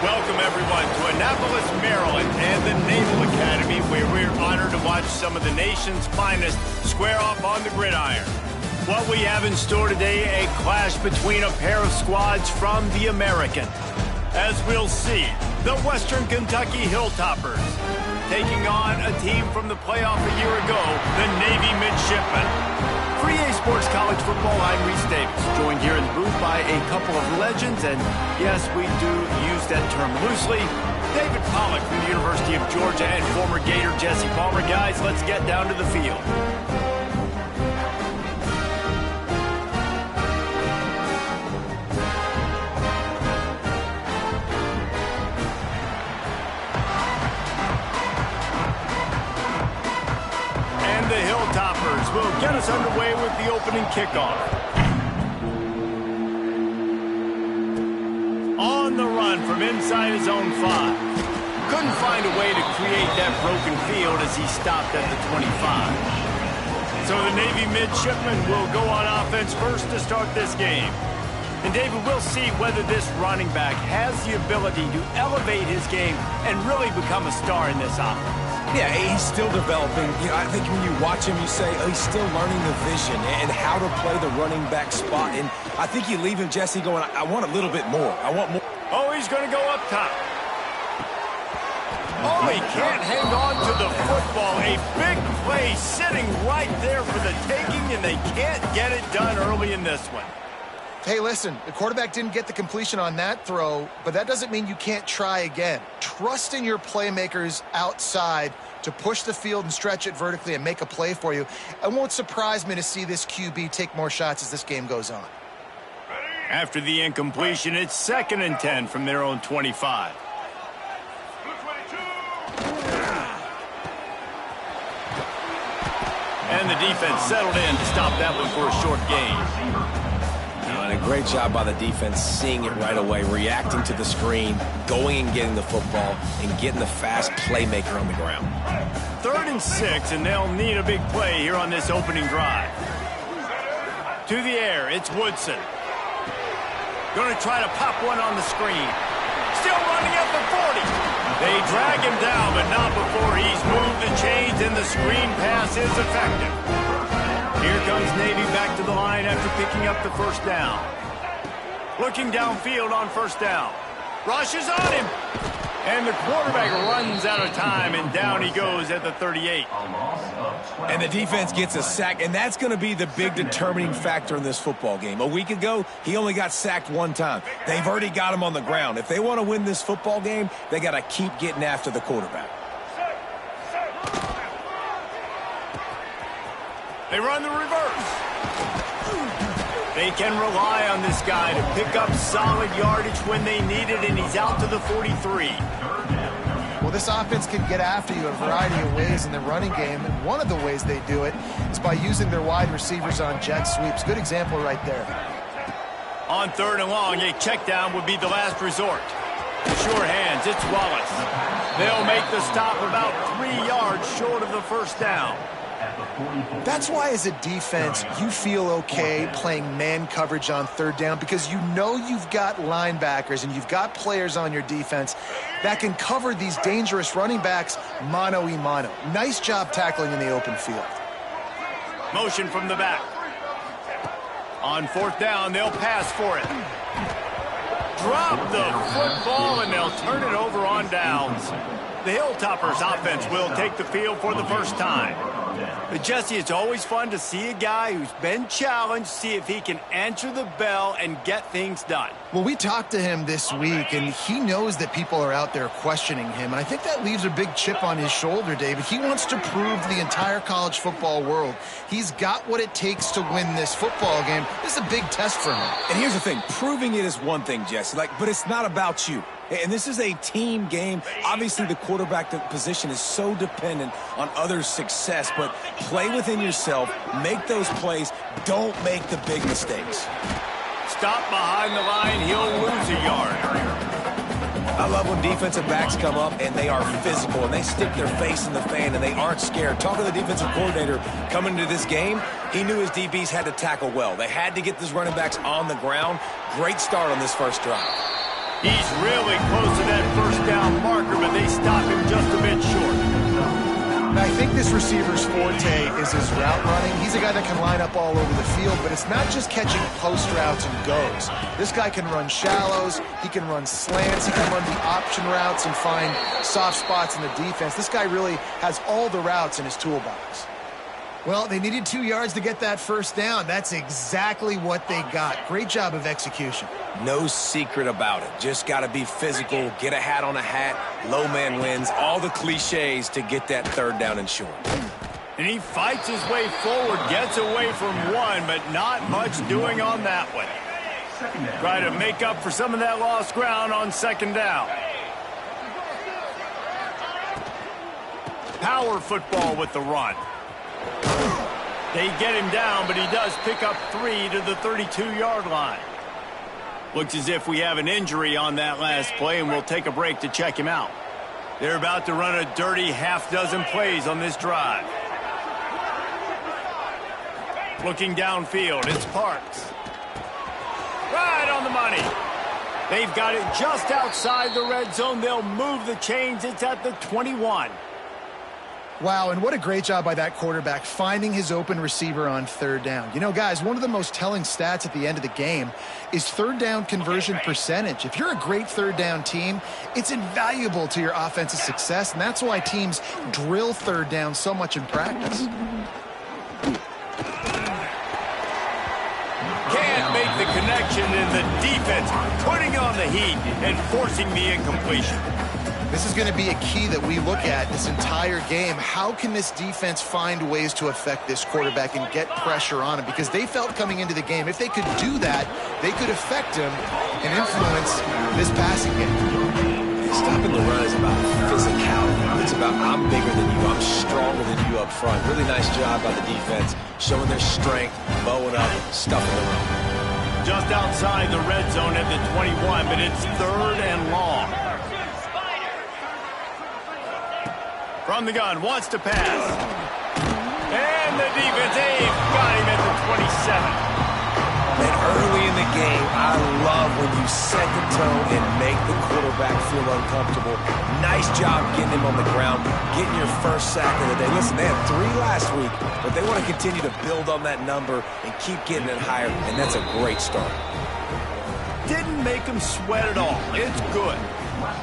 Welcome, everyone, to Annapolis, Maryland, and the Naval Academy, where we're honored to watch some of the nation's finest square off on the gridiron. What we have in store today, a clash between a pair of squads from the American. As we'll see, the Western Kentucky Hilltoppers taking on a team from the playoff a year ago, the Navy Midshipmen. For EA Sports College Football, I'm Reese Davis, joined here in the booth by a couple of legends, and yes, we do use that term loosely. David Pollack from the University of Georgia and former Gator Jesse Palmer. Guys, let's get down to the field. The Hilltoppers will get us underway with the opening kickoff. On the run from inside his own 5. Couldn't find a way to create that broken field as he stopped at the 25. So the Navy Midshipmen will go on offense first to start this game. And David, we'll see whether this running back has the ability to elevate his game and really become a star in this offense. Yeah, he's still developing. I think when you watch him, you say, oh, he's still learning the vision and how to play the running back spot. And I think you leave him, Jesse, going, I want a little bit more. I want more. Oh, he's going to go up top. Oh, he can't hang on to the football. A big play sitting right there for the taking, and they can't get it done early in this one. Hey, listen, the quarterback didn't get the completion on that throw, but that doesn't mean you can't try again. Trust in your playmakers outside to push the field and stretch it vertically and make a play for you. It won't surprise me to see this QB take more shots as this game goes on. After the incompletion, it's 2nd and 10 from their own 25. And the defense settled in to stop that one for a short gain. And a great job by the defense seeing it right away, reacting to the screen, going and getting the football, and getting the fast playmaker on the ground. 3rd and 6, and they'll need a big play here on this opening drive. To the air, it's Woodson. Going to try to pop one on the screen. Still running at the 40. They drag him down, but not before he's moved the chains, and the screen pass is effective. Here comes Navy back to the line after picking up the first down. Looking downfield on first down. Rushes on him. And the quarterback runs out of time, and down he goes at the 38. And the defense gets a sack, and that's going to be the big determining factor in this football game. A week ago, he only got sacked 1 time. They've already got him on the ground. If they want to win this football game, they got to keep getting after the quarterback. They run the reverse. They can rely on this guy to pick up solid yardage when they need it, and he's out to the 43. Well, this offense can get after you a variety of ways in the running game, and one of the ways they do it is by using their wide receivers on jet sweeps. Good example right there. On 3rd and long, a check down would be the last resort. Sure hands, it's Wallace. They'll make the stop about 3 yards short of the first down. That's why as a defense, you feel okay playing man coverage on 3rd down because you know you've got linebackers and you've got players on your defense that can cover these dangerous running backs mano-a-mano. Nice job tackling in the open field. Motion from the back. On 4th down, they'll pass for it. Drop the football, and they'll turn it over on downs. The Hilltoppers offense will take the field for the first time. But Jesse, it's always fun to see a guy who's been challenged, see if he can answer the bell and get things done. Well, we talked to him this week, and he knows that people are out there questioning him. And I think that leaves a big chip on his shoulder, David. He wants to prove to the entire college football world he's got what it takes to win this football game. This is a big test for him. And here's the thing. Proving it is one thing, Jesse, but it's not about you. And this is a team game. Obviously, the quarterback position is so dependent on others' success, but play within yourself, make those plays, don't make the big mistakes. Stop behind the line, he'll lose a yard. I love when defensive backs come up and they are physical and they stick their face in the fan and they aren't scared. Talking to the defensive coordinator coming into this game, he knew his DBs had to tackle well. They had to get these running backs on the ground. Great start on this first drive. He's really close to that first down marker, but they stop him just a bit short. I think this receiver's forte is his route running. He's a guy that can line up all over the field, but it's not just catching post routes and goes. This guy can run shallows, he can run slants, he can run the option routes and find soft spots in the defense. This guy really has all the routes in his toolbox. Well, they needed 2 yards to get that first down. That's exactly what they got. Great job of execution. No secret about it. Just got to be physical, get a hat on a hat, low man wins, all the cliches to get that third down and short. And he fights his way forward, gets away from one, but not much doing on that one. Try to make up for some of that lost ground on second down. Power football with the run. They get him down, but he does pick up 3 to the 32-yard line. Looks as if we have an injury on that last play, and we'll take a break to check him out. They're about to run a dirty half-dozen plays on this drive. Looking downfield, it's Parks. Right on the money. They've got it just outside the red zone. They'll move the chains. It's at the 21. Wow, and what a great job by that quarterback finding his open receiver on third down. You know, guys, one of the most telling stats at the end of the game is third down conversion percentage. If you're a great third down team, it's invaluable to your offensive success, and that's why teams drill third down so much in practice. Can't make the connection, and the defense putting on the heat and forcing the incompletion. This is going to be a key that we look at this entire game. How can this defense find ways to affect this quarterback and get pressure on him? Because they felt coming into the game, if they could do that, they could affect him and influence this passing game. Stopping the run is about physicality. It's about I'm bigger than you, I'm stronger than you up front. Really nice job by the defense, showing their strength, bowing up, stuffing the run. Just outside the red zone at the 21, but it's third and long. From the gun, wants to pass. And the defense, they've got him at the 27. And early in the game, I love when you set the tone and make the quarterback feel uncomfortable. Nice job getting him on the ground, getting your first sack of the day. Listen, they had 3 last week, but they want to continue to build on that number and keep getting it higher, and that's a great start. Didn't make him sweat at all. It's good.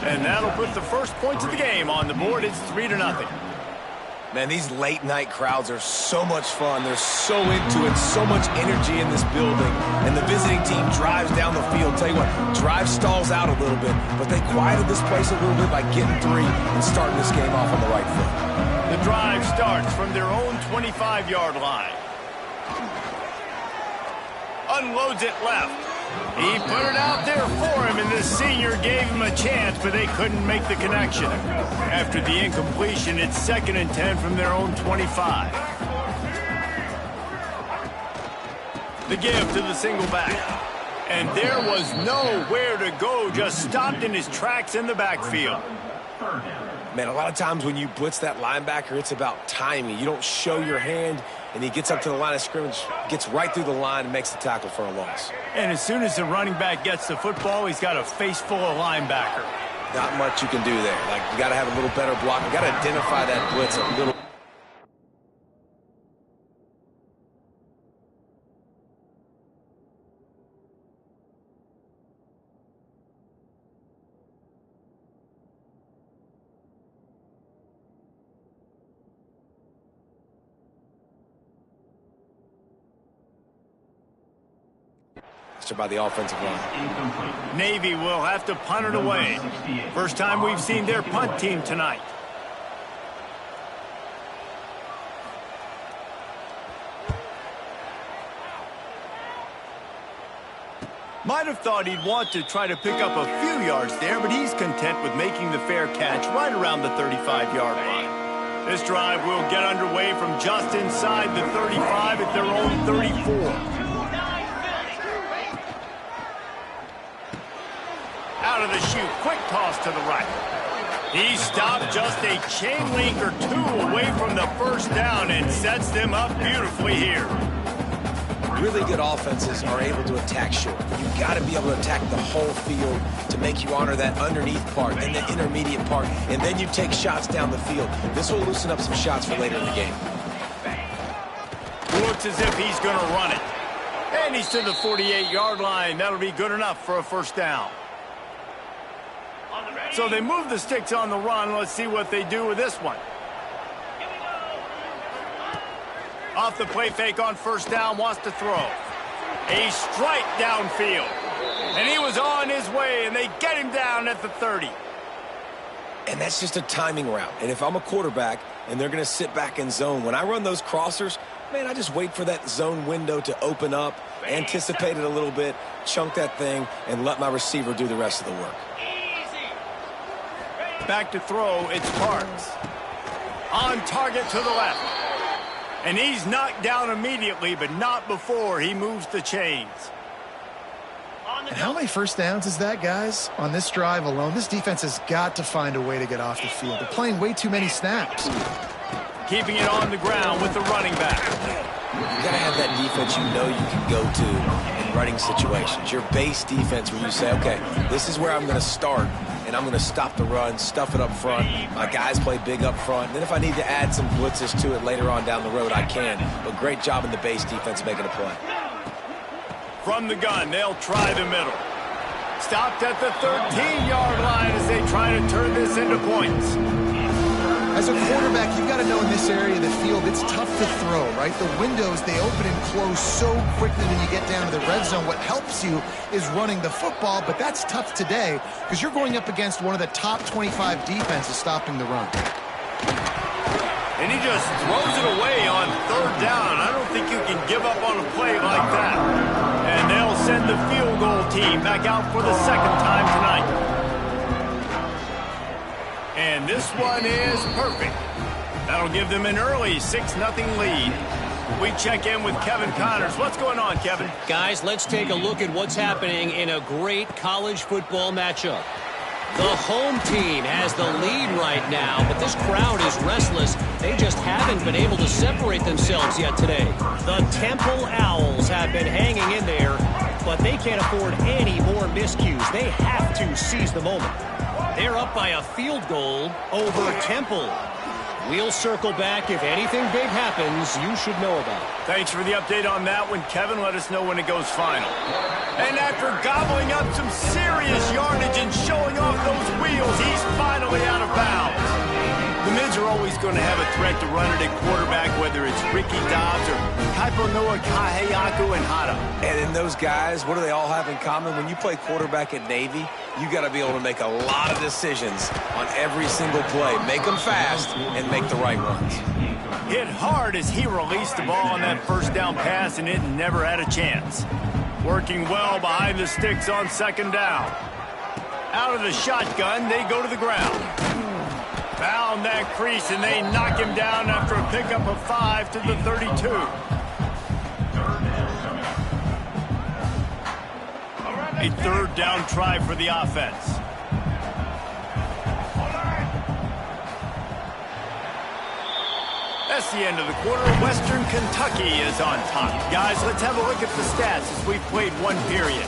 And that'll put the first points of the game on the board. It's 3-0. Man, these late-night crowds are so much fun. They're so into it, so much energy in this building. And the visiting team drives down the field. Tell you what, drive stalls out a little bit, but they quieted this place a little bit by getting 3 and starting this game off on the right foot. The drive starts from their own 25-yard line. Unloads it left. He put it out there for him, and the senior gave him a chance, but they couldn't make the connection. After the incompletion, it's 2nd and 10 from their own 25. The give to the single back. And there was nowhere to go, just stopped in his tracks in the backfield. Man, a lot of times when you blitz that linebacker, it's about timing. You don't show your hand, and he gets up to the line of scrimmage, gets right through the line, and makes the tackle for a loss. And as soon as the running back gets the football, he's got a face full of linebacker. Not much you can do there. Like, you got to have a little better block. You got to identify that blitz a little. By the offensive line. Navy will have to punt it away. First time we've seen their punt team tonight. Might have thought he'd want to try to pick up a few yards there, but he's content with making the fair catch right around the 35-yard line. This drive will get underway from just inside the 35 at their own 34. Out of the chute, quick toss to the right. He stopped just a chain link or 2 away from the first down and sets them up beautifully here. really good offenses are able to attack short. You've got to be able to attack the whole field to make you honor that underneath part and the intermediate part, and then you take shots down the field. This will loosen up some shots for later in the game. Looks as if he's going to run it. And he's to the 48-yard line. That'll be good enough for a first down. So they move the sticks on the run. Let's see what they do with this one. Off the play fake on first down, wants to throw. A strike downfield. And he was on his way, and they get him down at the 30. And that's just a timing route. And if I'm a quarterback and they're going to sit back in zone, when I run those crossers, man, I just wait for that zone window to open up, anticipate it a little bit, chunk that thing, and let my receiver do the rest of the work. Back to throw, it's Parks. On target to the left. And he's knocked down immediately, but not before he moves the chains. And how many first downs is that, guys? On this drive alone, this defense has got to find a way to get off the field. They're playing way too many snaps. Keeping it on the ground with the running back. You got to have that defense you know you can go to in running situations. Your base defense where you say, okay, this is where I'm going to start, and I'm going to stop the run, stuff it up front. My guys play big up front. And then if I need to add some blitzes to it later on down the road, I can. But great job in the base defense making a play. From the gun, they'll try the middle. Stopped at the 13-yard line as they try to turn this into points. As a quarterback, you've got to know in this area of the field, it's tough to throw, right? The windows, they open and close so quickly when you get down to the red zone. What helps you is running the football, but that's tough today because you're going up against one of the top 25 defenses stopping the run. And he just throws it away on third down. I don't think you can give up on a play like that. And they'll send the field goal team back out for the second time tonight. And this one is perfect. That'll give them an early 6-0 lead. We check in with Kevin Connors. What's going on, Kevin? Guys, let's take a look at what's happening in a great college football matchup. The home team has the lead right now, but this crowd is restless. They just haven't been able to separate themselves yet today. The Temple Owls have been hanging in there, but they can't afford any more miscues. They have to seize the moment. They're up by a field goal over Temple. We'll circle back. If anything big happens, you should know about it. Thanks for the update on that one, Kevin. Let us know when it goes final. And after gobbling up some serious yardage and showing off those wheels, he's finally out of bounds. The Mids are always going to have a threat to run it at quarterback, whether it's Ricky Dobbs or Kaiponoa Kaheaku and Hata. And in those guys, what do they all have in common? When you play quarterback at Navy, you got to be able to make a lot of decisions on every single play. Make them fast and make the right ones. Hit hard as he released the ball on that first down pass, and it never had a chance. Working well behind the sticks on second down. Out of the shotgun, they go to the ground. Found that crease, and they knock him down after a pickup of 5 to the 32. A third down try for the offense. That's the end of the quarter. Western Kentucky is on top. Guys, let's have a look at the stats as we've played one period.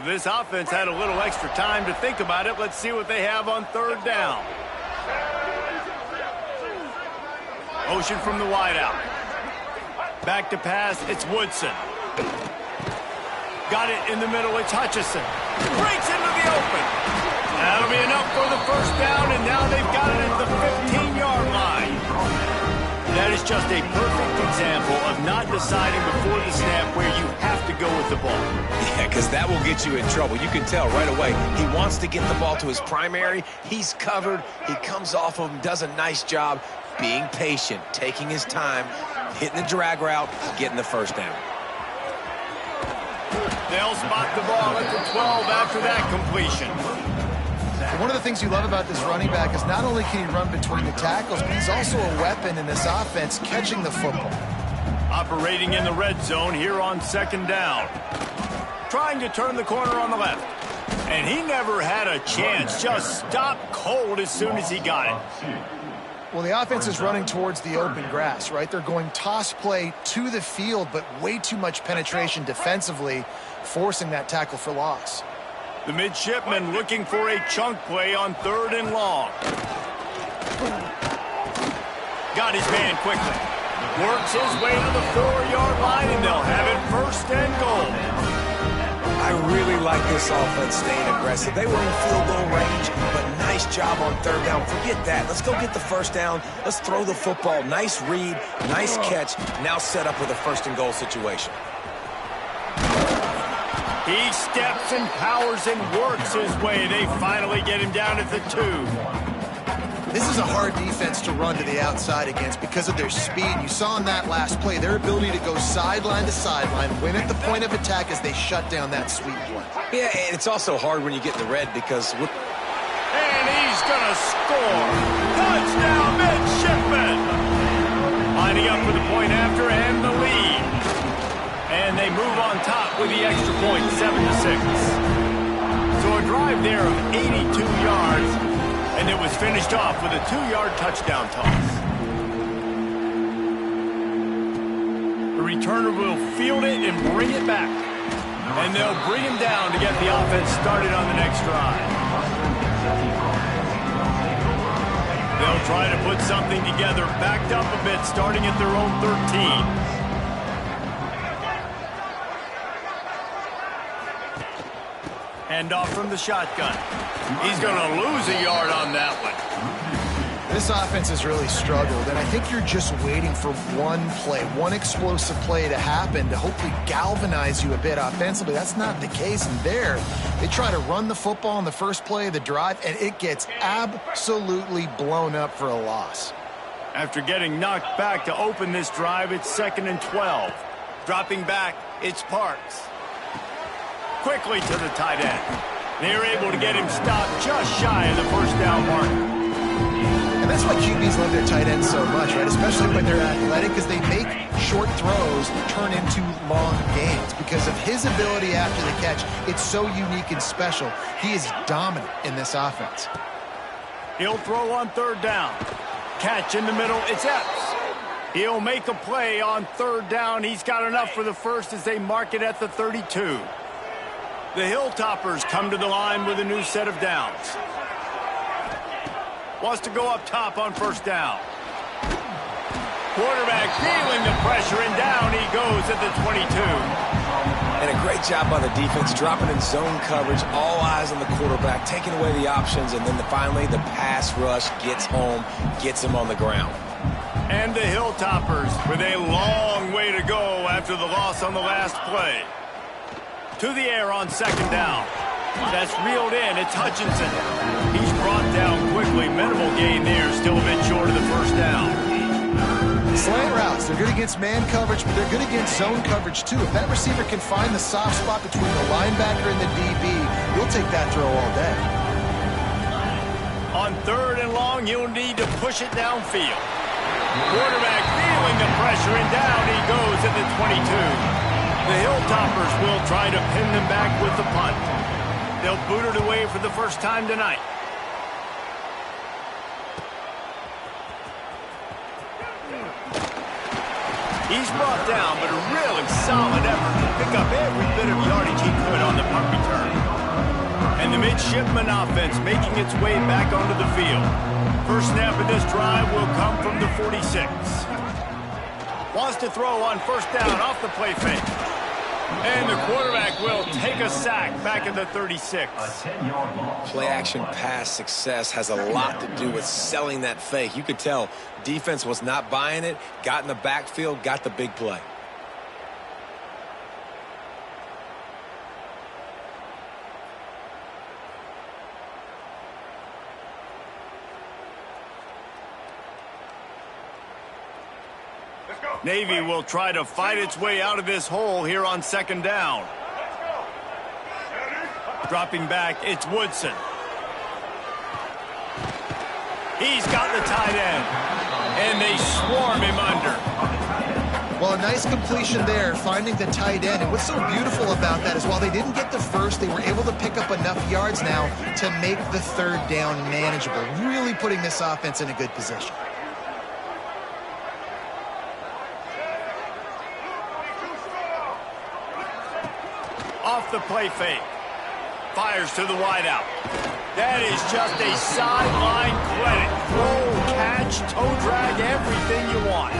This offense had a little extra time to think about it. Let's see what they have on third down. Motion from the wideout. Back to pass, it's Woodson. Got it in the middle, it's Hutchison. Breaks into the open. That'll be enough for the first down, and now they've got it at the 15-yard line. That is just a perfect example of not deciding before the snap where you have to go with the ball. Yeah, because that will get you in trouble. You can tell right away he wants to get the ball to his primary. He's covered. He comes off of him, does a nice job being patient, taking his time, hitting the drag route, getting the first down. They'll spot the ball at the 12 after that completion. One of the things you love about this running back is not only can he run between the tackles, but he's also a weapon in this offense catching the football. Operating in the red zone here on second down. Trying to turn the corner on the left. And he never had a chance. Just stopped cold as soon as he got it. Well, the offense is running towards the open grass, right? They're going toss play to the field, but way too much penetration defensively, forcing that tackle for loss. The midshipman looking for a chunk play on 3rd and long. Got his man quickly. Works his way to the 4-yard line, and they'll have it 1st and goal. I really like this offense staying aggressive. They were in field goal range, but nice job on 3rd down. Forget that. Let's go get the 1st down. Let's throw the football. Nice read, nice catch. Now set up with a 1st and goal situation. He steps and powers and works his way. They finally get him down at the 2. This is a hard defense to run to the outside against because of their speed. You saw in that last play their ability to go sideline to sideline, win at the point of attack as they shut down that sweep play. Yeah, and it's also hard when you get in the red because... And he's going to score. Touchdown, midshipman. Lining up for the point after and the lead. And they move on top with the extra point, 7-6. So a drive there of 82 yards. And it was finished off with a 2-yard touchdown toss. The returner will field it and bring it back. And they'll bring him down to get the offense started on the next drive. They'll try to put something together, backed up a bit, starting at their own 13. Hand off from the shotgun. He's going to lose a yard on that one. This offense has really struggled, and I think you're just waiting for one play, one explosive play to happen to hopefully galvanize you a bit offensively. That's not the case, and there, they try to run the football in the first play of the drive, and it gets absolutely blown up for a loss. After getting knocked back to open this drive, it's 2nd and 12. Dropping back, it's Parks. Quickly to the tight end. They're able to get him stopped just shy of the 1st down marker. And that's why QBs love their tight ends so much, right? Especially when they're athletic, because they make short throws turn into long gains. Because of his ability after the catch, it's so unique and special. He is dominant in this offense. He'll throw on 3rd down. Catch in the middle, it's Epps. He'll make a play on 3rd down. He's got enough for the 1st as they mark it at the 32. The Hilltoppers come to the line with a new set of downs. Wants to go up top on 1st down. Quarterback feeling the pressure, and down he goes at the 22. And a great job by the defense, dropping in zone coverage, all eyes on the quarterback, taking away the options, and then finally the pass rush gets home, gets him on the ground. And the Hilltoppers with a long way to go after the loss on the last play. To the air on 2nd down. That's reeled in. It's Hutchinson. He's brought down quickly. Minimal gain there. Still a bit short of the 1st down. Slant routes. They're good against man coverage, but they're good against zone coverage, too. If that receiver can find the soft spot between the linebacker and the DB, he'll take that throw all day. On 3rd and long, you'll need to push it downfield. Quarterback feeling the pressure, and down he goes at the 22. The Hilltoppers will try to pin them back with the punt. They'll boot it away for the 1st time tonight. He's brought down, but a really solid effort to pick up every bit of yardage he could on the punt return. And the midshipman offense making its way back onto the field. First snap of this drive will come from the 46. Wants to throw on 1st down off the play fake. And the quarterback will take a sack back in the 36. Play action pass success has a lot to do with selling that fake. You could tell defense was not buying it, got in the backfield, got the big play. Navy will try to fight its way out of this hole here on 2nd down. Dropping back, it's Woodson. He's got the tight end, and they swarm him under. Well, a nice completion there, finding the tight end. And what's so beautiful about that is while they didn't get the first, they were able to pick up enough yards now to make the third down manageable, really putting this offense in a good position. Off the play fake. Fires to the wideout. That is just a sideline credit. Throw, catch, toe drag, everything you want.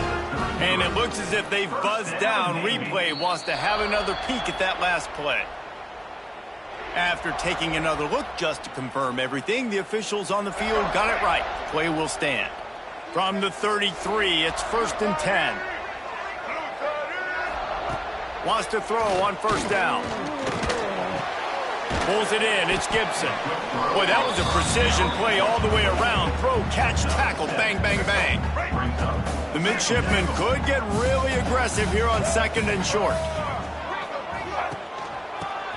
And it looks as if they've buzzed down. Replay wants to have another peek at that last play. After taking another look just to confirm everything, the officials on the field got it right. Play will stand. From the 33, it's 1st and 10. Wants to throw on first down. Pulls it in. It's Gibson. Boy, that was a precision play all the way around. Throw, catch, tackle, bang, bang, bang. The midshipman could get really aggressive here on 2nd and short.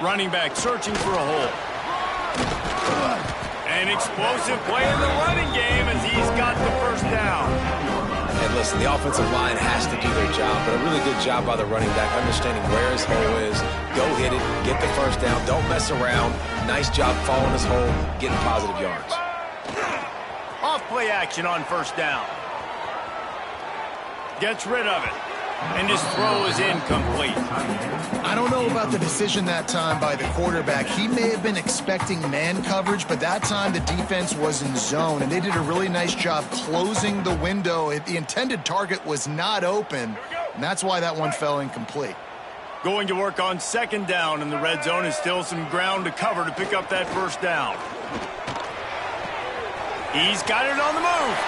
Running back searching for a hole. An explosive play in the running game as he's got the first down. And listen, the offensive line has to do their job, but a really good job by the running back, understanding where his hole is. Go hit it, get the first down, don't mess around. Nice job following his hole, getting positive yards. Off play action on first down. Gets rid of it. And his throw is incomplete. I don't know about the decision that time by the quarterback. He may have been expecting man coverage, but that time the defense was in zone, and they did a really nice job closing the window. The intended target was not open, and that's why that one fell incomplete. Going to work on 2nd down in the red zone, and still some ground to cover to pick up that first down. He's got it on the move,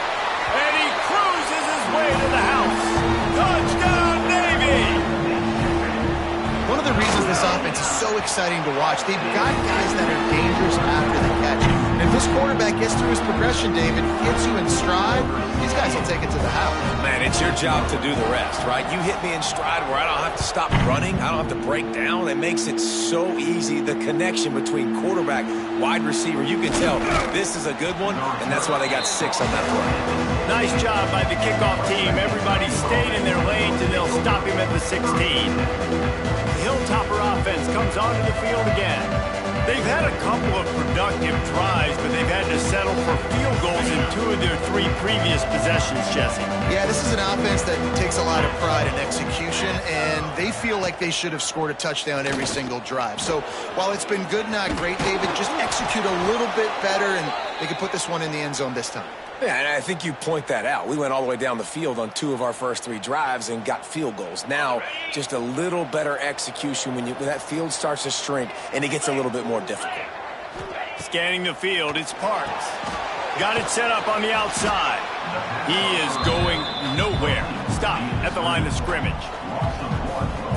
and he cruises his way to the house. Touchdown, Navy! One of the reasons this offense is so exciting to watch, they've got guys that are dangerous after the catch. And if this quarterback gets through his progression, David, gets you in stride, these guys will take it to the house. Man, it's your job to do the rest, right? You hit me in stride where I don't have to stop running. I don't have to break down. It makes it so easy. The connection between quarterback, wide receiver, you can tell this is a good one, and that's why they got 6 on that play. Nice job by the kickoff team. Everybody stayed in their lanes, and they'll stop him at the 16. The Hilltopper offense comes onto the field again. They've had a couple of productive drives, but they've had to settle for field goals in 2 of their 3 previous possessions, Jesse. Yeah, this is an offense that takes a lot of pride in execution, and they feel like they should have scored a touchdown every single drive. So while it's been good, not great, David, just execute a little bit better, and they can put this one in the end zone this time. Yeah, and I think you point that out. We went all the way down the field on 2 of our first 3 drives and got field goals. Now, just a little better execution when that field starts to shrink and it gets a little bit more difficult. Scanning the field, it's Parks. Got it set up on the outside. He is going nowhere. Stop at the line of scrimmage.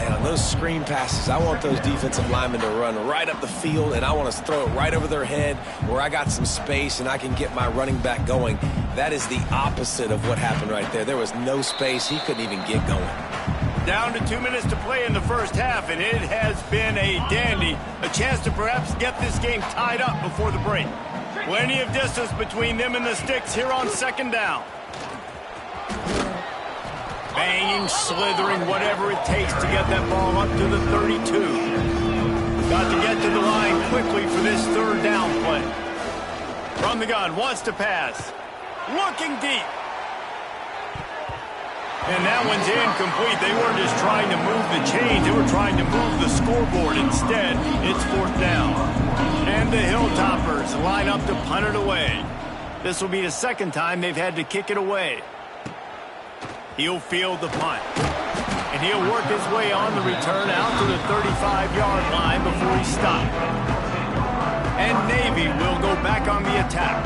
And on those screen passes, I want those defensive linemen to run right up the field, and I want to throw it right over their head where I got some space and I can get my running back going. That is the opposite of what happened right there. There was no space. He couldn't even get going. Down to 2 minutes to play in the first half, and it has been a dandy. A chance to perhaps get this game tied up before the break. Plenty of distance between them and the sticks here on 2nd down. Banging, slithering, whatever it takes to get that ball up to the 32. Got to get to the line quickly for this 3rd down play. From the gun, wants to pass. Looking deep. And that one's incomplete. They weren't just trying to move the chains. They were trying to move the scoreboard. Instead, it's 4th down. And the Hilltoppers line up to punt it away. This will be the 2nd time they've had to kick it away. He'll field the punt. And he'll work his way on the return out to the 35-yard line before he's stopped. And Navy will go back on the attack.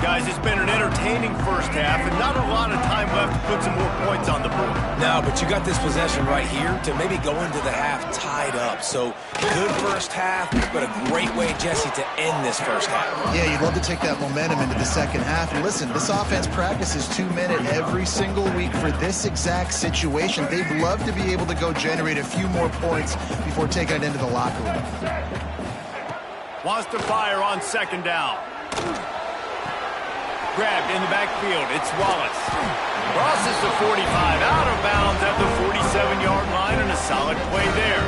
Guys, it's been an entertaining first half and not a lot of time left to put some more points on the board. No, but you got this possession right here to maybe go into the half tied up. So good first half, but a great way, Jesse, to end this first half. Yeah, you'd love to take that momentum into the second half. And listen, this offense practices 2-minute every single week for this exact situation. They'd love to be able to go generate a few more points before taking it into the locker room. Wants to fire on 2nd down. grabbed in the backfield. It's Wallace. Crosses the 45, out of bounds at the 47-yard line, and a solid play there.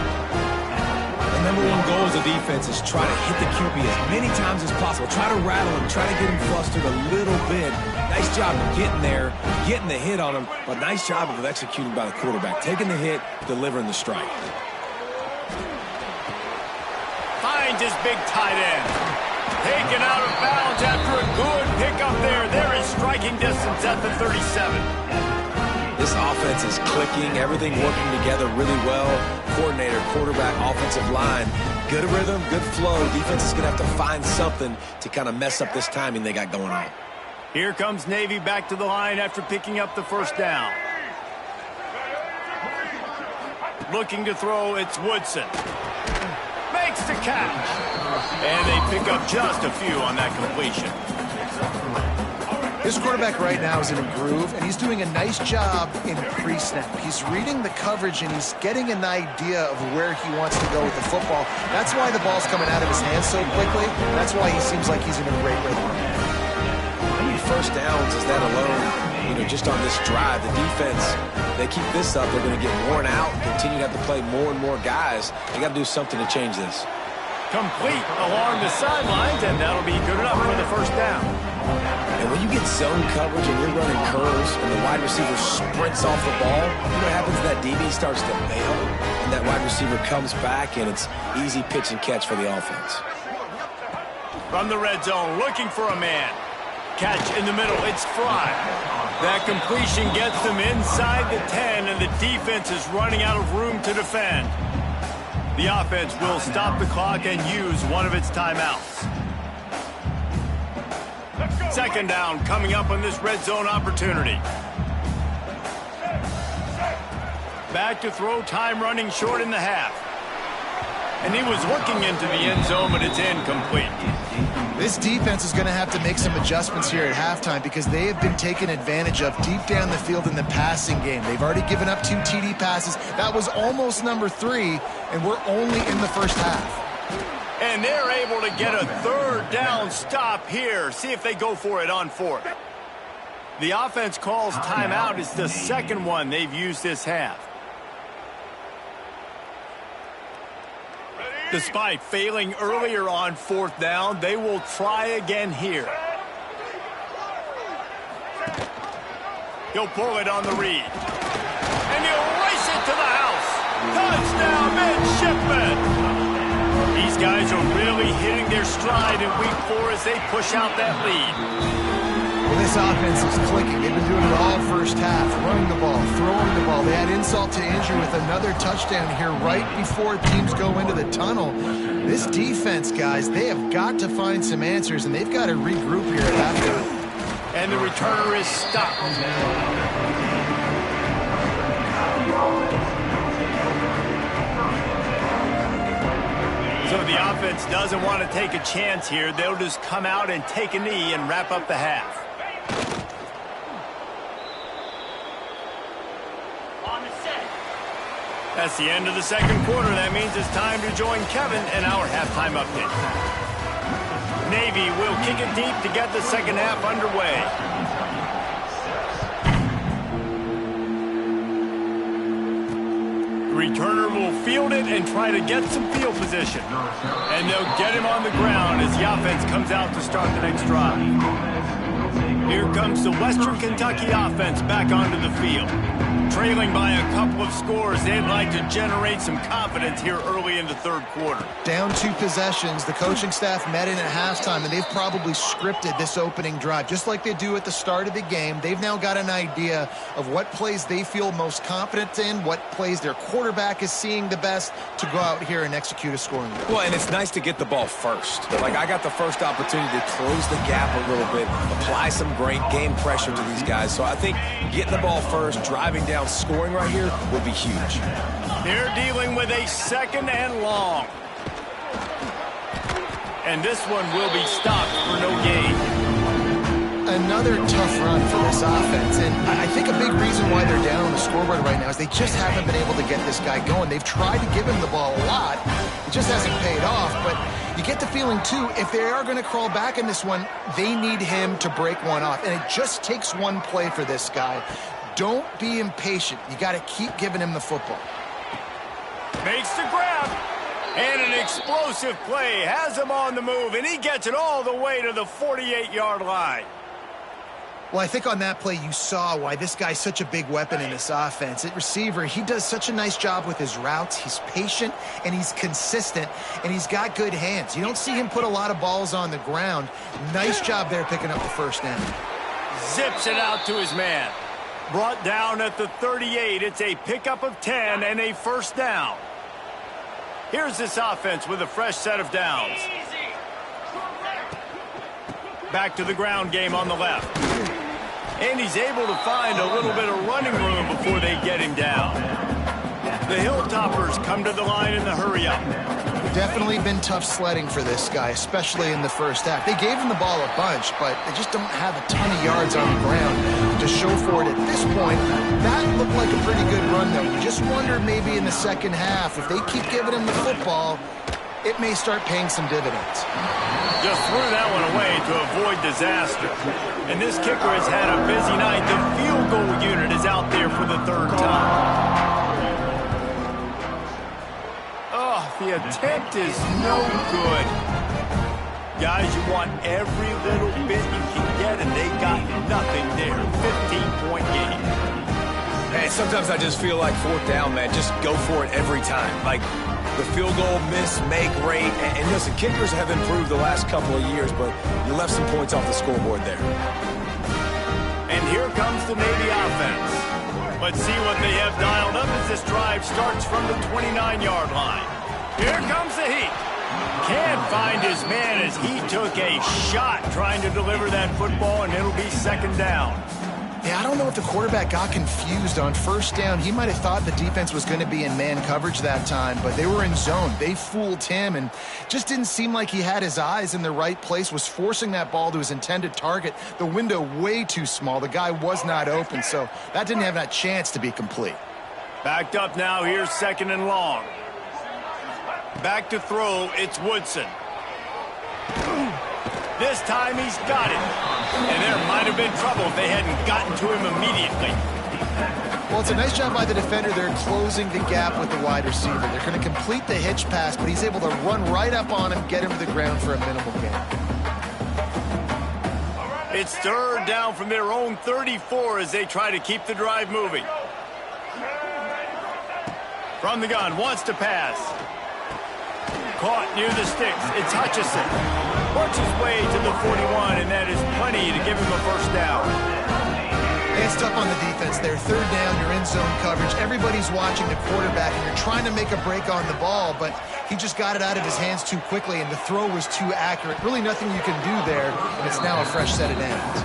The number one goal as a defense is try to hit the QB as many times as possible. Try to rattle him, try to get him flustered a little bit. Nice job of getting there, getting the hit on him, but nice job of executing by the quarterback. Taking the hit, delivering the strike. Finds his big tight end. Taken out of bounds after a good pickup there. There is striking distance at the 37. This offense is clicking, everything working together really well. Coordinator, quarterback, offensive line, good rhythm, good flow. Defense is going to have to find something to kind of mess up this timing they got going on. Here comes Navy back to the line after picking up the first down. Looking to throw, it's Woodson. Makes the catch. And they pick up just a few on that completion. This quarterback right now is in a groove, and he's doing a nice job in pre-snap. He's reading the coverage, and he's getting an idea of where he wants to go with the football. That's why the ball's coming out of his hands so quickly. That's why he seems like he's in a great rhythm. How many first downs is that alone? Just on this drive, the defense, they keep this up, they're going to get worn out, continue to have to play more and more guys. They got to do something to change this. Complete along the sidelines, and that'll be good enough for the first down. And when you get zone coverage and you're running curls and the wide receiver sprints off the ball, what happens? That DB starts to bail, and that wide receiver comes back, and it's easy pitch and catch for the offense. From the red zone, looking for a man. Catch in the middle, it's Fry. That completion gets them inside the 10, and the defense is running out of room to defend. The offense will stop the clock and use one of its timeouts. Second down coming up on this red zone opportunity. Back to throw, time running short in the half. And he was looking into the end zone, but it's incomplete. This defense is going to have to make some adjustments here at halftime because they have been taken advantage of deep down the field in the passing game. They've already given up 2 TD passes. That was almost number 3, and we're only in the first half. And they're able to get a third down stop here. See if they go for it on 4th. The offense calls timeout. It's the second one they've used this half. Despite failing earlier on 4th down, they will try again here. He'll pull it on the read. And he'll race it to the house. Touchdown, midshipman. These guys are really hitting their stride in week 4 as they push out that lead. Well, this offense is clicking. They've been doing it all first half, running the ball, throwing the ball. They had insult to injury with another touchdown here right before teams go into the tunnel. This defense, guys, they have got to find some answers, and they've got to regroup here at halftime. And the returner is stopped. So the offense doesn't want to take a chance here. They'll just come out and take a knee and wrap up the half. That's the end of the second quarter. That means it's time to join Kevin in our halftime update. Navy will kick it deep to get the second half underway. Returner will field it and try to get some field position. And they'll get him on the ground as the offense comes out to start the next drive. Here comes the Western Kentucky offense back onto the field. Trailing by a couple of scores, they'd like to generate some confidence here early in the third quarter. Down 2 possessions, the coaching staff met in at halftime, and they've probably scripted this opening drive. Just like they do at the start of the game, they've now got an idea of what plays they feel most confident in, what plays their quarterback is seeing the best to go out here and execute a scoring drive. Well, and it's nice to get the ball first. Like, I got the first opportunity to close the gap a little bit, apply some great game pressure to these guys. So I think getting the ball first, driving down, scoring right here would be huge. They're dealing with a second and long. And this one will be stopped for no gain. another tough run for this offense, and I think a big reason why they're down on the scoreboard right now is they just haven't been able to get this guy going. They've tried to give him the ball a lot. It just hasn't paid off, but you get the feeling, too, if they are going to crawl back in this one, they need him to break one off, and it just takes one play for this guy. Don't be impatient. You got to keep giving him the football. Makes the grab. And an explosive play has him on the move, and he gets it all the way to the 48-yard line. Well, I think on that play you saw why this guy's such a big weapon in this offense. At receiver, he does such a nice job with his routes. He's patient, and he's consistent, and he's got good hands. You don't see him put a lot of balls on the ground. Nice job there picking up the first down. Zips it out to his man. Brought down at the 38. It's a pickup of 10 and a first down. Here's this offense with a fresh set of downs. Back to the ground game on the left. And he's able to find a little bit of running room before they get him down. The Hilltoppers come to the line in the hurry-up. Definitely been tough sledding for this guy, especially in the first half. They gave him the ball a bunch, but they just don't have a ton of yards on the ground to show for it at this point. That looked like a pretty good run, though. You just wonder maybe in the second half, if they keep giving him the football, it may start paying some dividends. Just threw that one away to avoid disaster. And this kicker has had a busy night. The field goal unit is out there for the third time. Oh, the attempt is no good. Guys, you want every little bit you can get, and they got nothing there. 15-point game. Hey, sometimes I just feel like fourth down, man. Just go for it every time. Like the field goal miss, make rate. And listen, kickers have improved the last couple of years, but you left some points off the scoreboard there. And here comes the Navy offense. Let's see what they have dialed up as this drive starts from the 29-yard line. Here comes the heat. Can't find his man as he took a shot trying to deliver that football, and it'll be second down. Yeah, I don't know if the quarterback got confused on first down. He might have thought the defense was going to be in man coverage that time, but they were in zone. They fooled him and just didn't seem like he had his eyes in the right place, was forcing that ball to his intended target. The window way too small. The guy was not open, so that didn't have that chance to be complete. Backed up now. Here's second and long. Back to throw. It's Woodson. This time he's got it. And there might have been trouble if they hadn't gotten to him immediately. Well, it's a nice job by the defender. They're closing the gap with the wide receiver. They're going to complete the hitch pass, but he's able to run right up on him, get him to the ground for a minimal gain. It's third down from their own 34 as they try to keep the drive moving. From the gun, wants to pass. Caught near the sticks. It's Hutchison. Works his way to the 41, and that is plenty to give him a first down. It's tough on the defense there. Third down, you're in zone coverage. Everybody's watching the quarterback, and you're trying to make a break on the ball, but he just got it out of his hands too quickly, and the throw was too accurate. Really nothing you can do there, and it's now a fresh set of downs.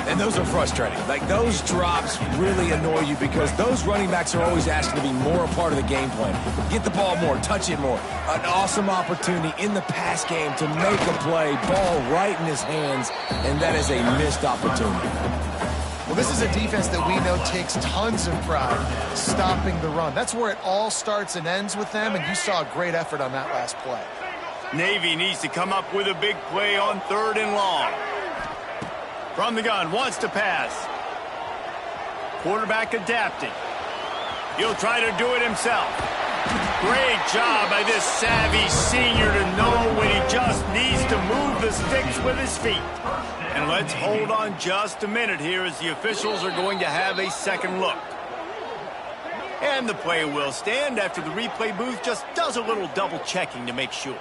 And those are frustrating. Like, those drops really annoy you because those running backs are always asking to be more a part of the game plan. Get the ball more, touch it more. An awesome opportunity in the pass game to make a play, ball right in his hands, and that is a missed opportunity. Well, this is a defense that we know takes tons of pride stopping the run. That's where it all starts and ends with them, and you saw a great effort on that last play. Navy needs to come up with a big play on third and long. From the gun, wants to pass. Quarterback adapting. He'll try to do it himself. Great job by this savvy senior to know when he just needs to move the sticks with his feet. And let's hold on just a minute here as the officials are going to have a second look. And the play will stand after the replay booth just does a little double checking to make sure.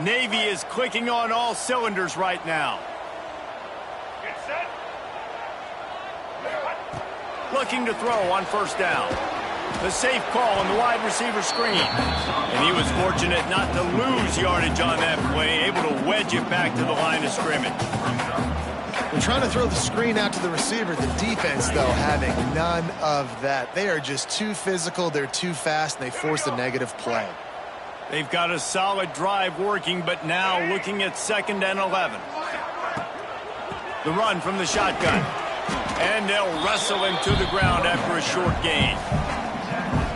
Navy is clicking on all cylinders right now. Looking to throw on first down. The safe call on the wide receiver screen. And he was fortunate not to lose yardage on that play, able to wedge it back to the line of scrimmage. They're trying to throw the screen out to the receiver. The defense, though, having none of that. They are just too physical, they're too fast, and they force a negative play. They've got a solid drive working, but now looking at 2nd and 11. The run from the shotgun. And they'll wrestle him to the ground after a short gain.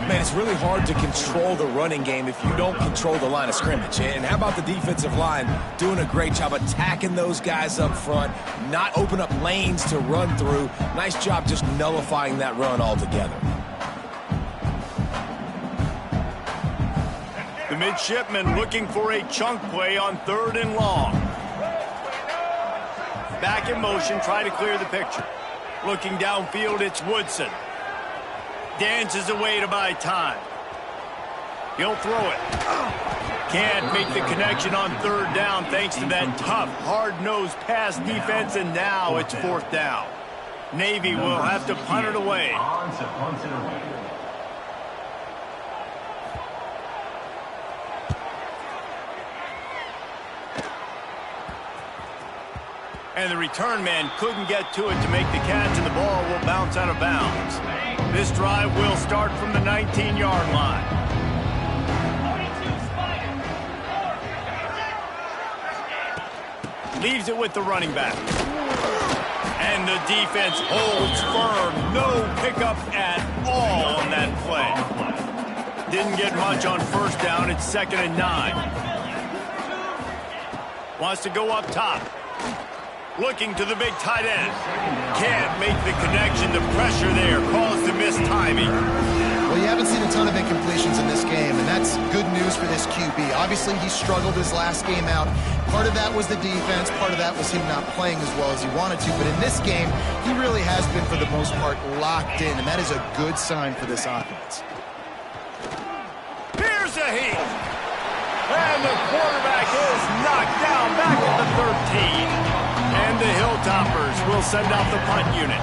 Man, it's really hard to control the running game if you don't control the line of scrimmage. And how about the defensive line doing a great job attacking those guys up front, not open up lanes to run through. Nice job just nullifying that run altogether. The midshipman looking for a chunk play on 3rd and long. Back in motion, try to clear the picture. Looking downfield, it's Woodson. Dances away to buy time. He'll throw it. Can't make the connection on 3rd down thanks to that tough, hard-nosed pass defense, and now it's 4th down. Navy will have to punt it away. And the return man couldn't get to it to make the catch, and the ball will bounce out of bounds. This drive will start from the 19-yard line. Leaves it with the running back. And the defense holds firm. No pickup at all on that play. Didn't get much on 1st down. It's 2nd and 9. Wants to go up top. Looking to the big tight end. Can't make the connection. The pressure there caused the missed timing. Well, you haven't seen a ton of incompletions in this game, and that's good news for this QB. Obviously, he struggled his last game out. Part of that was the defense. Part of that was him not playing as well as he wanted to. But in this game, he really has been, for the most part, locked in, and that is a good sign for this offense. Here's a heat. And the quarterback is knocked down back at the 13. And the Hilltoppers will send out the punt unit.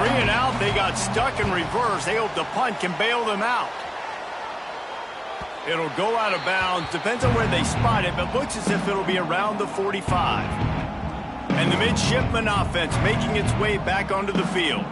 3 and out, they got stuck in reverse. They hope the punt can bail them out. It'll go out of bounds. Depends on where they spot it, but looks as if it'll be around the 45. And the midshipman offense making its way back onto the field.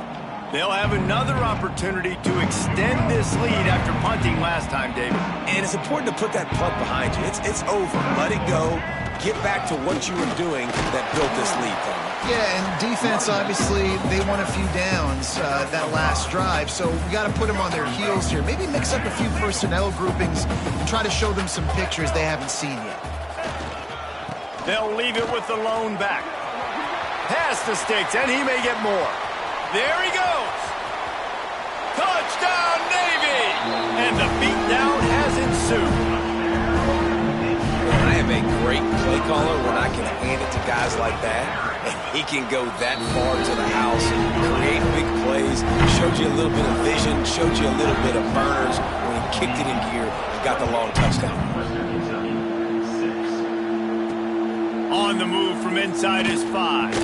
They'll have another opportunity to extend this lead after punting last time, David. And it's important to put that punt behind you. It's over. Let it go. Get back to what you were doing that built this lead, though. Yeah, and defense, obviously, they won a few downs that last drive, so we got to put them on their heels here. Maybe mix up a few personnel groupings and try to show them some pictures they haven't seen yet. They'll leave it with the lone back. Pass the sticks, and he may get more. There he goes. Touchdown, Navy! And the beatdown has ensued. I am a great play caller when I can hand it to guys like that, and he can go that far to the house and create big plays. Showed you a little bit of vision, showed you a little bit of burners when he kicked it in gear and got the long touchdown. On the move from inside his 5.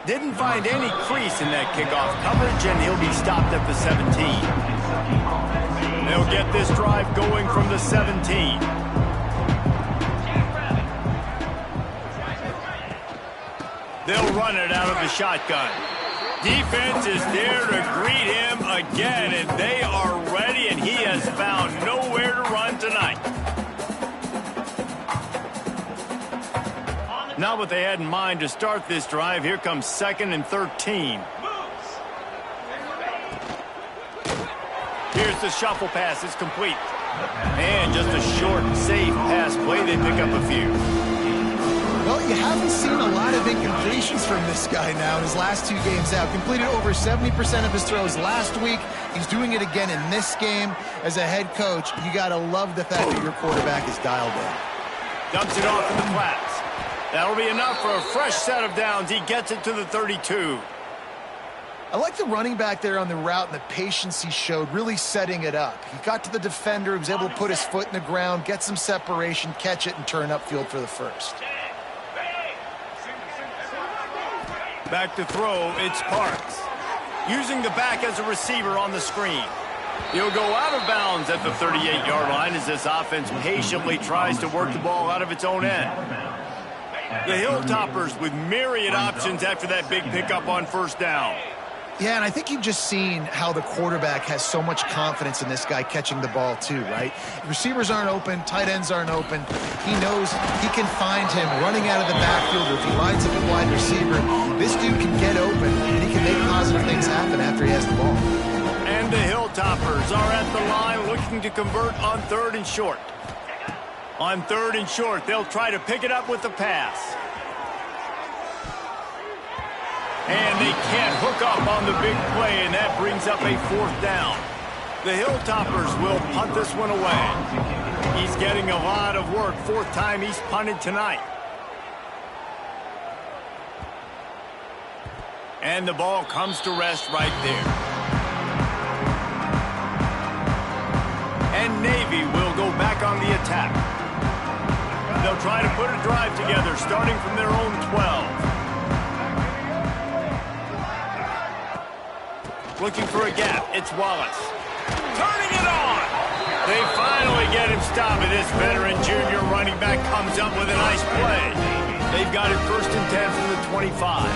Didn't find any crease in that kickoff coverage, and he'll be stopped at the 17. They'll get this drive going from the 17. They'll run it out of the shotgun. Defense is there to greet him again, and they are ready, and he has found nowhere to run tonight. Not what they had in mind to start this drive. Here comes 2nd and 13. Here's the shuffle pass. It's complete. And just a short, safe pass play. They pick up a few. Well, you haven't seen a lot of incompletions from this guy now in his last 2 games out. Completed over 70% of his throws last week. He's doing it again in this game. As a head coach, you got to love the fact that your quarterback is dialed in. Dumps it off in the flats. That'll be enough for a fresh set of downs. He gets it to the 32. I like the running back there on the route and the patience he showed, really setting it up. He got to the defender, he was able to put his foot in the ground, get some separation, catch it, and turn upfield for the first. Back to throw, it's Parks. Using the back as a receiver on the screen. He'll go out of bounds at the 38-yard line as this offense patiently tries to work the ball out of its own end. The Hilltoppers with myriad options after that big pickup on 1st down. Yeah, and I think you've just seen how the quarterback has so much confidence in this guy catching the ball too, right? Receivers aren't open, tight ends aren't open. He knows he can find him running out of the backfield, or if he lines up a wide receiver, this dude can get open, and he can make positive things happen after he has the ball. And the Hilltoppers are at the line looking to convert on 3rd and short. On 3rd and short, they'll try to pick it up with the pass. And they can't hook up on the big play, and that brings up a 4th down. The Hilltoppers will punt this one away. He's getting a lot of work. 4th time he's punted tonight. And the ball comes to rest right there. And Navy will go back on the attack. They'll try to put a drive together, starting from their own 12. Looking for a gap. It's Wallace. Turning it on. They finally get him stopped. This veteran junior running back comes up with a nice play. They've got it 1st and 10 from the 25.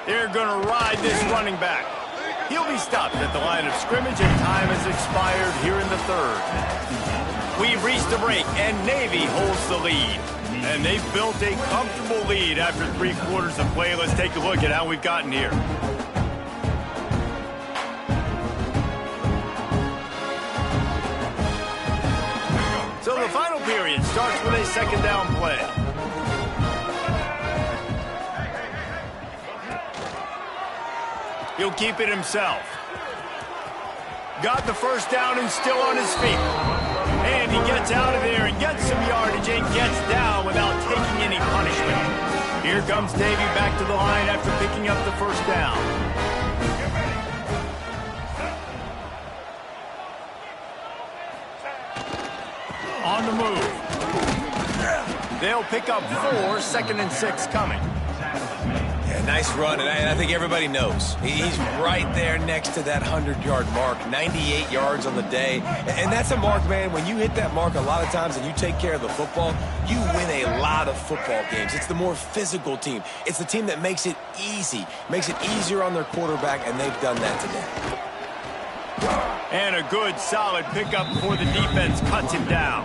They're going to ride this running back. He'll be stopped at the line of scrimmage, and time has expired here in the 3rd. We've reached the break, and Navy holds the lead. And they've built a comfortable lead after 3 quarters of play. Let's take a look at how we've gotten here. So the final period starts with a 2nd down play. He'll keep it himself. Got the 1st down and still on his feet. And he gets out of there and gets some yardage and gets down without taking any punishment. Here comes Navy back to the line after picking up the 1st down. On the move. They'll pick up 4, 2nd and 6 coming. Yeah, nice run, and I think everybody knows. He's right there next to that 100-yard mark, 98 yards on the day. And that's a mark, man, when you hit that mark a lot of times and you take care of the football, you win a lot of football games. It's the more physical team. It's the team that makes it easy, makes it easier on their quarterback, and they've done that today. And a good, solid pickup before the defense cuts him down.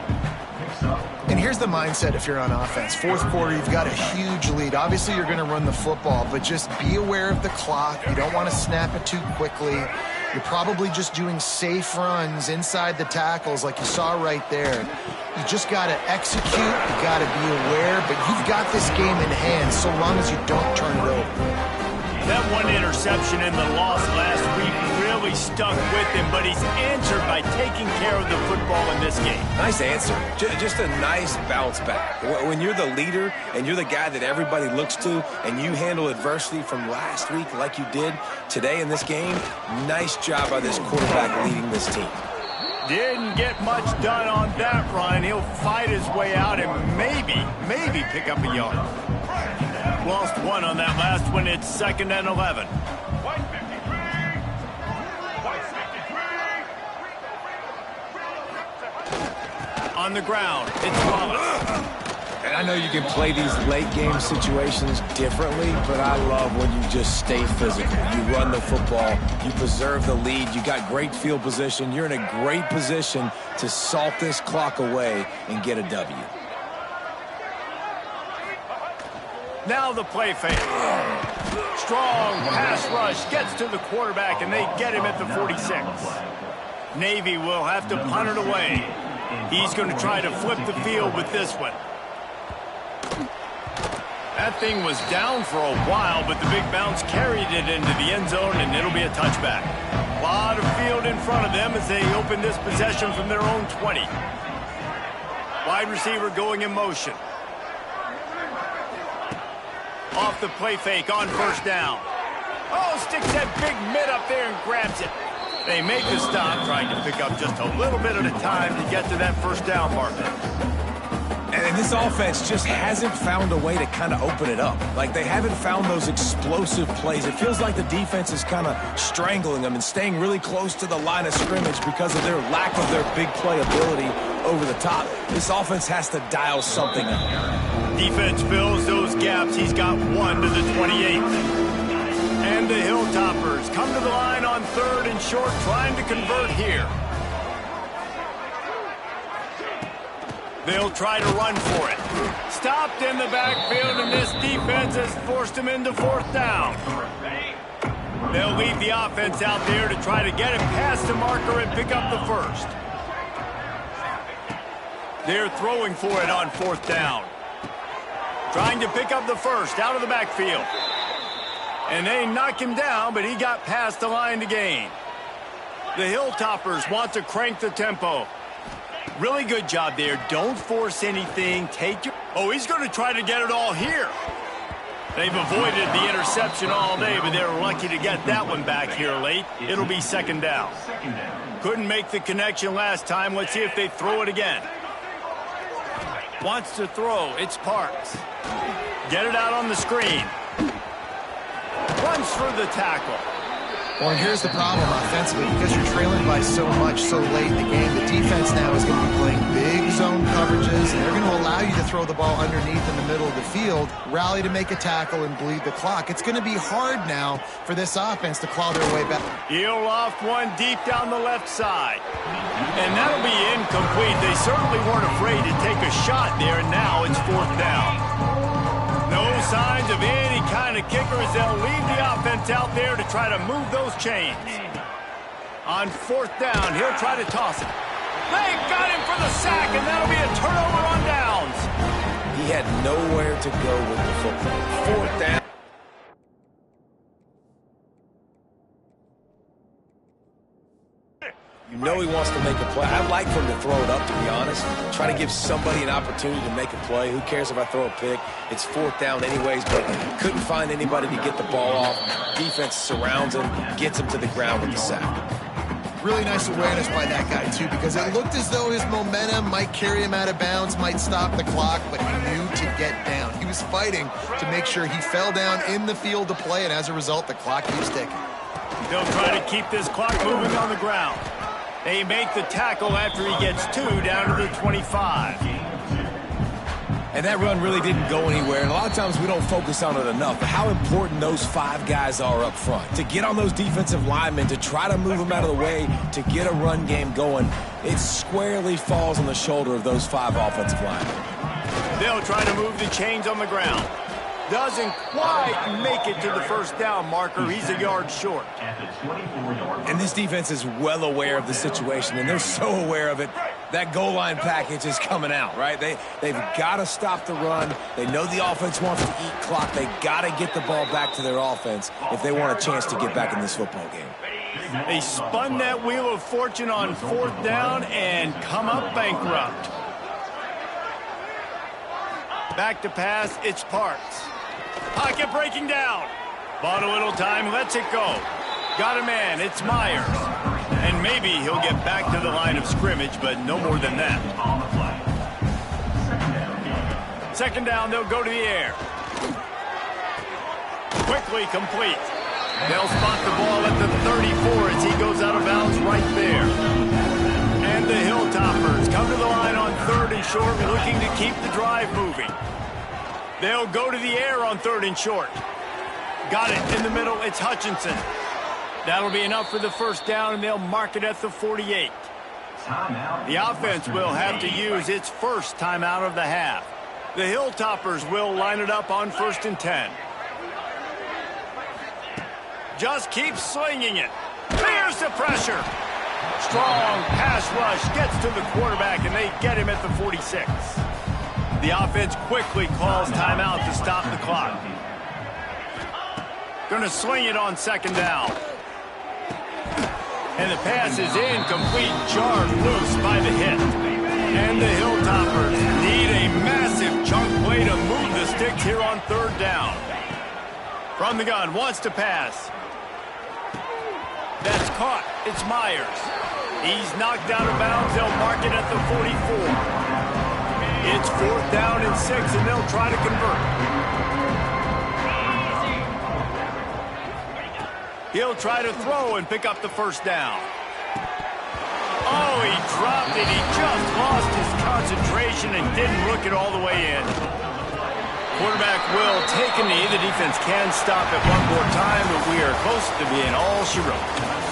And here's the mindset if you're on offense. 4th quarter, you've got a huge lead. Obviously, you're going to run the football, but just be aware of the clock. You don't want to snap it too quickly. You're probably just doing safe runs inside the tackles like you saw right there. You just got to execute. You got to be aware, but you've got this game in hand so long as you don't turn it over. That one interception in the loss last week really stuck with him, but he's answered by taking care of the football in this game. Nice answer. Just a nice bounce back. When you're the leader and you're the guy that everybody looks to and you handle adversity from last week like you did today in this game, nice job by this quarterback leading this team. Didn't get much done on that run. He'll fight his way out and maybe pick up a yard. Lost 1 on that last one. It's 2nd and 11. On the ground, it's Wallace. And I know you can play these late game situations differently, but I love when you just stay physical. You run the football, you preserve the lead, you got great field position. You're in a great position to salt this clock away and get a W. Now the play fake. Strong pass rush gets to the quarterback, and they get him at the 46. Navy will have to punt it away. He's going to try to flip the field with this one. That thing was down for a while, but the big bounce carried it into the end zone, and it'll be a touchback. A lot of field in front of them as they open this possession from their own 20. Wide receiver going in motion. Off the play fake on 1st down. Oh, sticks that big mid up there and grabs it. They make the stop, trying to pick up just a little bit at a time to get to that 1st down mark. And this offense just hasn't found a way to kind of open it up. Like, they haven't found those explosive plays. It feels like the defense is kind of strangling them and staying really close to the line of scrimmage because of their lack of their big play ability over the top. This offense has to dial something up. Defense fills those gaps. He's got 1 to the 28th. And the Hilltoppers come to the line on 3rd and short, trying to convert here. They'll try to run for it. Stopped in the backfield, and this defense has forced him into 4th down. They'll leave the offense out there to try to get it past the marker and pick up the 1st. They're throwing for it on 4th down. Trying to pick up the 1st out of the backfield. And they knock him down, but he got past the line to gain. The Hilltoppers want to crank the tempo. Really good job there. Don't force anything. Take your... Oh, he's going to try to get it all here. They've avoided the interception all day, but they're lucky to get that one back here late. It'll be 2nd down. Couldn't make the connection last time. Let's see if they throw it again. Wants to throw. It's Parks. Get it out on the screen. Runs for the tackle. Well, and here's the problem offensively. Because you're trailing by so much so late in the game, the defense now is going to be playing big zone coverages, and they're going to allow you to throw the ball underneath in the middle of the field, rally to make a tackle, and bleed the clock. It's going to be hard now for this offense to claw their way back. He'll off one deep down the left side. And that'll be incomplete. They certainly weren't afraid to take a shot there, and now it's 4th down. No signs of any kind of kickers. They'll leave the offense out there to try to move those chains. On 4th down, he'll try to toss it. They got him for the sack, and that'll be a turnover on downs. He had nowhere to go with the football. 4th down. You know he wants to make a play. I'd like for him to throw it up, to be honest. Try to give somebody an opportunity to make a play. Who cares if I throw a pick? It's 4th down anyways, but couldn't find anybody to get the ball off. Defense surrounds him, gets him to the ground with the sack. Really nice awareness by that guy, too, because it looked as though his momentum might carry him out of bounds, might stop the clock, but he knew to get down. He was fighting to make sure he fell down in the field to play, and as a result, the clock keeps ticking. They'll try to keep this clock moving on the ground. They make the tackle after he gets 2 down to the 25. And that run really didn't go anywhere. And a lot of times we don't focus on it enough. But how important those 5 guys are up front. To get on those defensive linemen, to try to move them out of the way, to get a run game going, it squarely falls on the shoulder of those 5 offensive linemen. They'll try to move the chains on the ground. Doesn't quite make it to the 1st down marker. He's a yard short. And this defense is well aware of the situation, and they're so aware of it. That goal line package is coming out, right? They've got to stop the run. They know the offense wants to eat clock. They got to get the ball back to their offense if they want a chance to get back in this football game. They spun that wheel of fortune on 4th down and come up bankrupt. Back to pass, it's Parks. Pocket breaking down. Bought a little time, lets it go. Got a man, it's Myers. And maybe he'll get back to the line of scrimmage, but no more than that. 2nd down, they'll go to the air. Quickly complete. They'll spot the ball at the 34 as he goes out of bounds right there. And the Hilltoppers come to the line on 3rd and short, looking to keep the drive moving. They'll go to the air on 3rd and short. Got it in the middle. It's Hutchinson. That'll be enough for the 1st down, and they'll mark it at the 48. The offense will have to use its 1st timeout of the half. The Hilltoppers will line it up on 1st and 10. Just keep slinging it. There's the pressure. Strong pass rush gets to the quarterback, and they get him at the 46. The offense quickly calls timeout to stop the clock. Going to swing it on 2nd down. And the pass is incomplete, jarred loose by the hit. And the Hilltoppers need a massive chunk play to move the sticks here on 3rd down. From the gun, wants to pass. That's caught. It's Myers. He's knocked out of bounds. They'll mark it at the 44. It's 4th down and 6, and they'll try to convert. He'll try to throw and pick up the 1st down. Oh, he dropped it. He just lost concentration and didn't rook it all the way in. Quarterback will take a knee. The defense can stop it one more time, but we are close to being all she wrote.